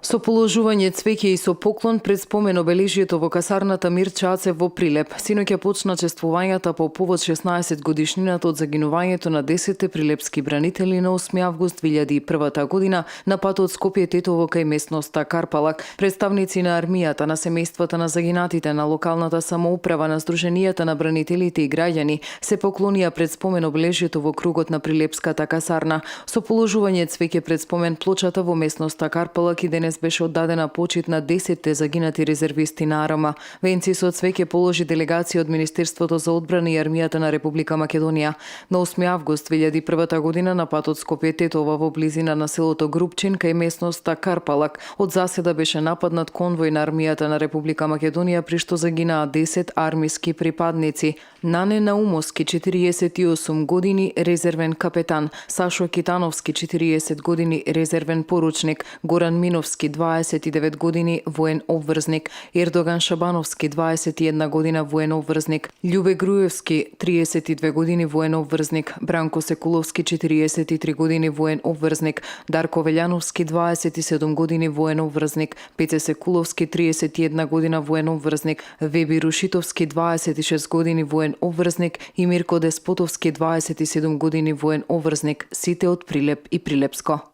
Со положување цвеќе и со поклон пред спомен обележието во касарната Мир Чацев во Прилеп. Синоќа почна чествувањата по повод 16 годишнината од загинувањето на 10 прилепски бранители на 8 август 2001 година на патот Скопје-Тетово кај местноста Карпалак. Представници на армијата, на семејствата на загинатите, на локалната самоуправа, на Сдруженијата на бранителите и граѓани се поклонија пред спомен обележието во кругот на Прилепската касарна. Со положување цвеќе пред спомен плочата во местноста Карпалак и денес беше оддадена почит на 10 загинати резервисти на АРМА. Венци со цвеќе положи делегација од Министерството за одбрана и армијата на Република Македонија. На 8 август 2001 година на патот Скопје-Тетово во близина на селото Грубчин кај местноста Карпалак од заседа беше нападнат конвој на армијата на Република Македонија при што загинаа 10 армиски припадници. Нане Наумовски 48 години резервен капетан, Сашо Китановски 40 години резервен поручник, Горан Миновски 29 години воен обврзник, Ердоган Шабановски 21 година воен обврзник, Љубе Груевски 32 години воен обврзник, Бранко Секуловски 43 години воен обврзник, Дарко Велјановски 27 години воен обврзник, Пете Секуловски 31 година воен обврзник, Веби Рушитовски 26 години воен обврзник и Мирко Деспотовски 27 години воен обврзник, сите од Прилеп и Прилепско.